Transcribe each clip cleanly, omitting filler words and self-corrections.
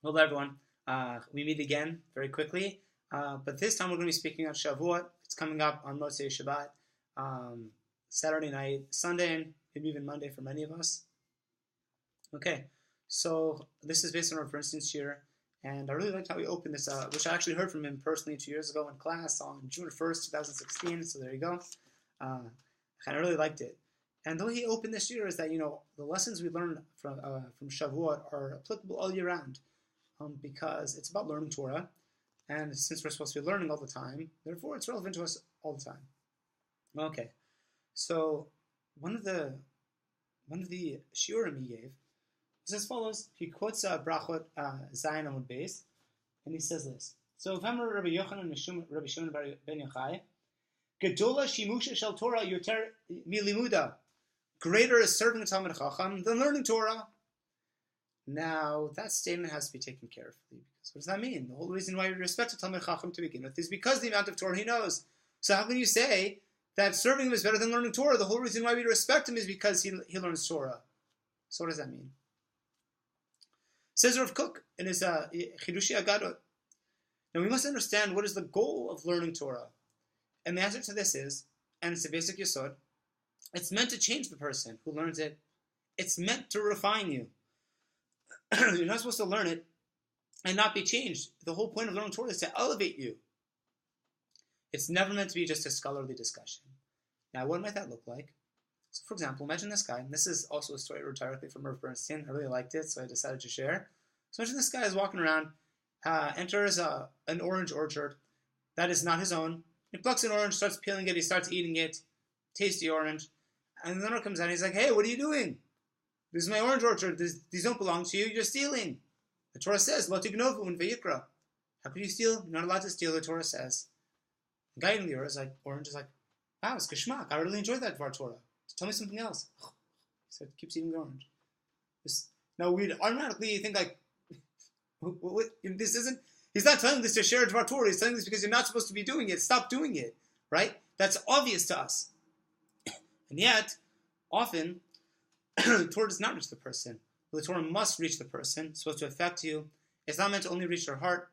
Hello, everyone. We meet again very quickly, but this time we're going to be speaking on Shavuot. It's coming up on Motzei Shabbat, Saturday night, Sunday, and maybe even Monday for many of us. Okay, so this is based on Rav Bernstein's shiur, and I really liked how he opened this, which I actually heard from him personally 2 years ago in class on June 1st, 2016, so there you go. I kind of really liked it. And the way he opened this year is that, the lessons we learn from Shavuot are applicable all year round. Because it's about learning Torah, and since we're supposed to be learning all the time, therefore it's relevant to us all the time. Okay, so one of the shiurim he gave is as follows. He quotes Brachot Zayin Amud Beis, and he says this. So V'amar Rabbi Yochanan Rabbi Shimon ben Yochai, Gedola shimusha shel Torah yoter milimuda. Greater is serving the Talmid Chacham than learning Torah. Now, that statement has to be taken carefully, because what does that mean? The whole reason why we respect a Talmid Chacham to begin with is because of the amount of Torah he knows. So how can you say that serving him is better than learning Torah? The whole reason why we respect him is because he learns Torah. So what does that mean? Says Rav Kook in his Chidushi Agadot. Now we must understand what is the goal of learning Torah. And the answer to this is, and it's a basic yesod, it's meant to change the person who learns it. It's meant to refine you. You're not supposed to learn it and not be changed. The whole point of learning Torah is to elevate you. It's never meant to be just a scholarly discussion. Now, what might that look like? So, for example, imagine this guy, and this is also a story directly from Rav Bernstein. I really liked it, so I decided to share. So imagine this guy is walking around, enters an orange orchard that is not his own. He plucks an orange, starts peeling it, he starts eating it, tasty orange, and the owner comes out and he's like, "Hey, what are you doing? This is my orange orchard. These don't belong to you. You're stealing." The Torah says, "Lo tignovu" in Vayikra. How can you steal? You're not allowed to steal. The Torah says. The guy in the orange is like, "Wow, it's geschmack. I really enjoyed that Dvar Torah. Tell me something else." He keeps eating the orange. Now we'd automatically think like, this isn't. He's not telling this to share Dvar Torah. He's telling this because you're not supposed to be doing it. Stop doing it. Right? That's obvious to us. And yet, often, the Torah does not reach the person. The Torah must reach the person. It's supposed to affect you. It's not meant to only reach your heart.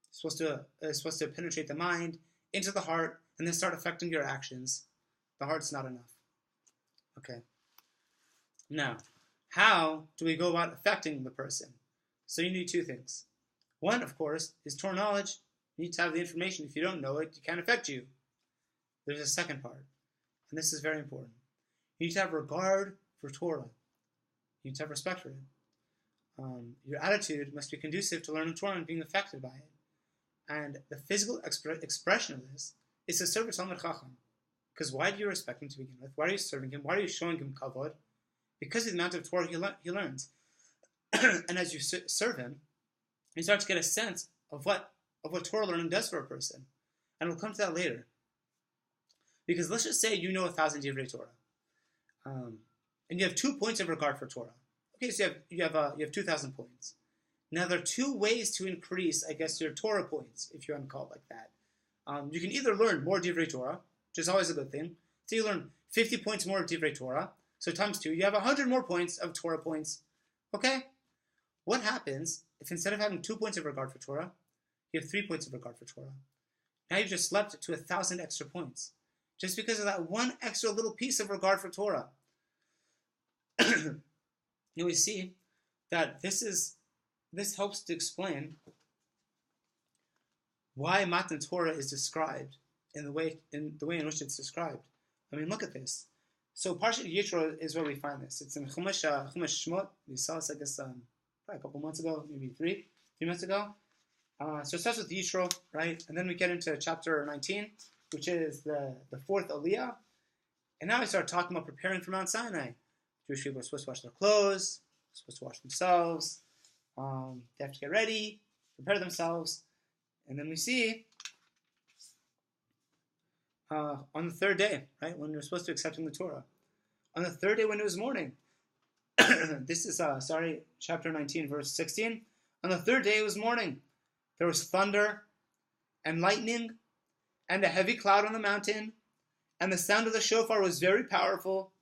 It's supposed to penetrate the mind, into the heart, and then start affecting your actions. The heart's not enough. Okay. Now, how do we go about affecting the person? So you need two things. One, of course, is Torah knowledge. You need to have the information. If you don't know it, it can't affect you. There's a second part, and this is very important. You need to have regard for Torah. You need to have respect for it. Your attitude must be conducive to learning Torah and being affected by it. And the physical expression of this is to serve a Talmid Chacham. Because why do you respect him to begin with? Why are you serving him? Why are you showing him kavod? Because of the amount of Torah he learns. And as you serve him, you start to get a sense of what Torah learning does for a person. And we'll come to that later. Because let's just say you know 1,000 divrei Torah. And you have 2 points of regard for Torah. Okay, so you have 2,000 points. Now there are 2 ways to increase, I guess, your Torah points, if you want to call it like that. You can either learn more divrei Torah, which is always a good thing. So you learn 50 points more of divrei Torah. So times 2, you have 100 more points of Torah points. Okay? What happens if instead of having 2 points of regard for Torah, you have 3 points of regard for Torah? Now you've just slept to 1,000 extra points. Just because of that one extra little piece of regard for Torah. And we see that this helps to explain why Matan Torah is described in the way in which it's described. I mean, look at this. So Parshat Yitro is where we find this. It's in Chumash Shmot. We saw this, I guess, probably a couple months ago, maybe 3 months ago. So it starts with Yitro, right? And then we get into chapter 19, which is the 4th Aliyah. And now we start talking about preparing for Mount Sinai. Jewish people are supposed to wash their clothes, supposed to wash themselves, they have to get ready, prepare themselves. And then we see on the 3rd day, right, when you're supposed to accepting the Torah. On the 3rd day when it was morning, this is, chapter 19, verse 16. On the 3rd day it was morning. There was thunder and lightning and a heavy cloud on the mountain, and the sound of the shofar was very powerful,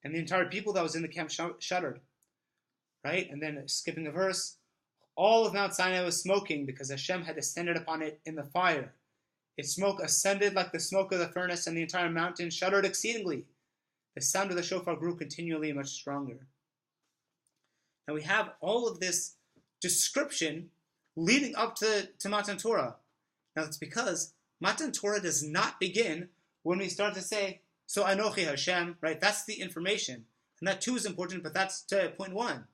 and the entire people that was in the camp shuddered. Right? And then skipping a verse, All of Mount Sinai was smoking because Hashem had descended upon it in the fire. Its smoke ascended like the smoke of the furnace, and the entire mountain shuddered exceedingly. The sound of the shofar grew continually much stronger. Now we have all of this description leading up to Matan Torah. Now it's because Matan Torah does not begin when we start to say, so Anochi Hashem, right? That's the information. And that too is important, but that's to point one.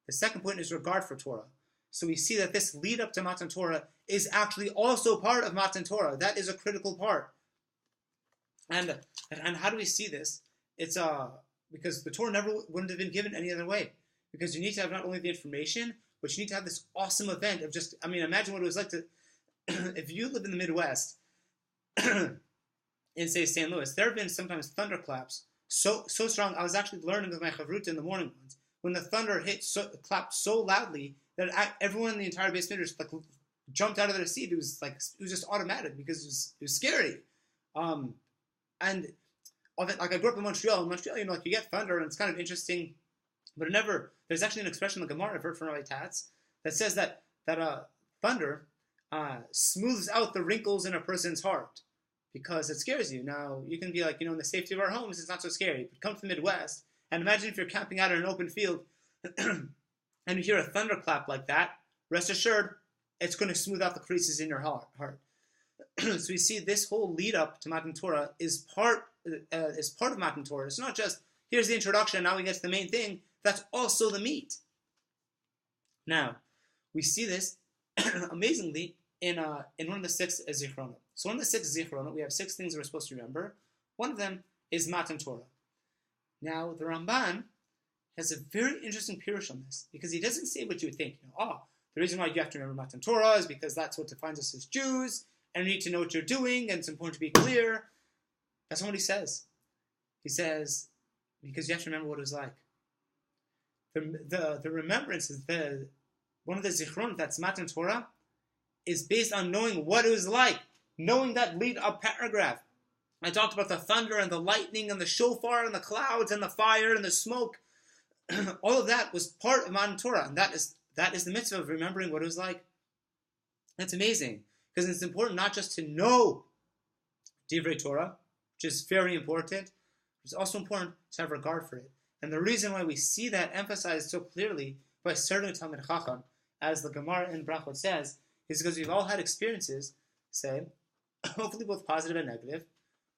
The second point is regard for Torah. So we see that this lead up to Matan Torah is actually also part of Matan Torah. That is a critical part. And how do we see this? It's because the Torah never wouldn't have been given any other way. Because you need to have not only the information, but you need to have this awesome event of just, imagine what it was like to, if you live in the Midwest, in say St. Louis, there have been sometimes thunderclaps so strong. I was actually learning with my chavruta in the morning once, when the thunder clapped so loudly that everyone in the entire basement just jumped out of their seat. It was just automatic because it was scary. And I grew up in Montreal. In Montreal, you get thunder and it's kind of interesting, but there's actually an expression in the Gemara I've heard from Rabbi Tatz that says that thunder smooths out the wrinkles in a person's heart because it scares you. Now, you can be in the safety of our homes, it's not so scary. But come to the Midwest, and imagine if you're camping out in an open field and you hear a thunderclap like that, rest assured, it's going to smooth out the creases in your heart. So we see this whole lead up to Matan Torah is part of Matan Torah. It's not just, here's the introduction, now we get to the main thing. That's also the meat. Now, we see this amazingly in one of the 6 Zichronot. So one of the 6 Zichronot, we have 6 things we're supposed to remember. One of them is Matan Torah. Now, the Ramban has a very interesting pirush on this, because he doesn't say what you would think. The reason why you have to remember Matan Torah is because that's what defines us as Jews, and you need to know what you're doing, and it's important to be clear. That's not what he says. He says, because you have to remember what it was like. The remembrance is one of the Zichron, that's Matan Torah, is based on knowing what it was like, knowing that lead up paragraph. I talked about the thunder and the lightning and the shofar and the clouds and the fire and the smoke. All of that was part of Matan Torah, and that is the mitzvah of remembering what it was like. That's amazing, because it's important not just to know Divrei Torah, which is very important, but it's also important to have regard for it. And the reason why we see that emphasized so clearly by certain Talmid Chacham, as the Gemara in Brachot says, is because we've all had experiences, say, hopefully both positive and negative.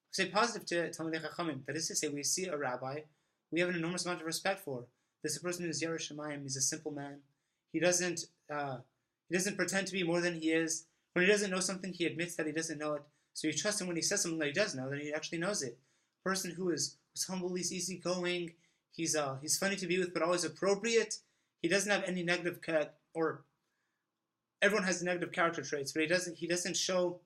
Say positive to Talmidei Chachamim, that is to say, we see a rabbi we have an enormous amount of respect for. This is a person who is Yerei Shamayim. He's a simple man. He doesn't pretend to be more than he is. When he doesn't know something, he admits that he doesn't know it. So you trust him when he says something that he does know, that he actually knows it. A person who's humble, he's easygoing, he's funny to be with, but always appropriate. He doesn't have any negative or everyone has negative character traits, but he doesn't show.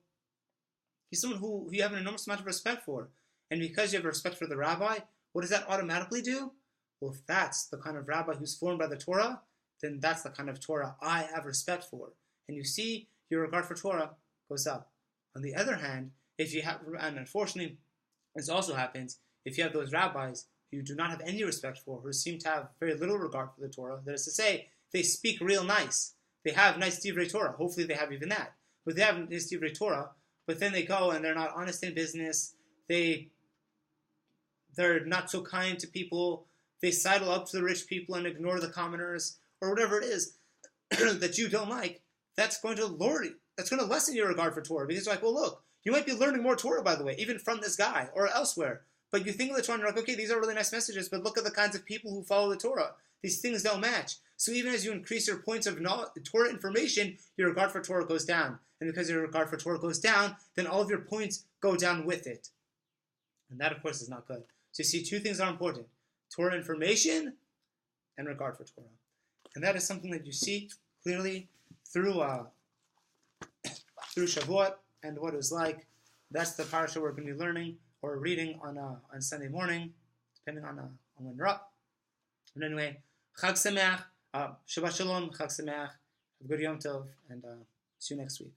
He's someone who you have an enormous amount of respect for, and because you have respect for the rabbi, what does that automatically do? Well, if that's the kind of rabbi who's formed by the Torah, then that's the kind of Torah I have respect for. And you see, your regard for Torah goes up. On the other hand, if you have, and unfortunately, this also happens, if you have those rabbis who you do not have any respect for, who seem to have very little regard for the Torah, that is to say, they speak real nice. They have nice divrei Torah. Hopefully they have even that. But they have nice divrei Torah, but then they go and they're not honest in business. They're not so kind to people. They sidle up to the rich people and ignore the commoners, or whatever it is that you don't like. That's going to lower you. That's going to lessen your regard for Torah, because you're like, well, look, you might be learning more Torah, by the way, even from this guy or elsewhere. But you think of the Torah and you're like, okay, these are really nice messages, but look at the kinds of people who follow the Torah. These things don't match. So even as you increase your points of Torah information, your regard for Torah goes down. And because your regard for Torah goes down, then all of your points go down with it. And that, of course, is not good. So you see, two things are important: Torah information and regard for Torah. And that is something that you see clearly through Shavuot and what it was like. That's the parasha we're going to be learning or reading on Sunday morning, depending on when you're up. And anyway, Chag Sameach, Shabbat Shalom, Chag Sameach, have a good Yom Tov, and see you next week.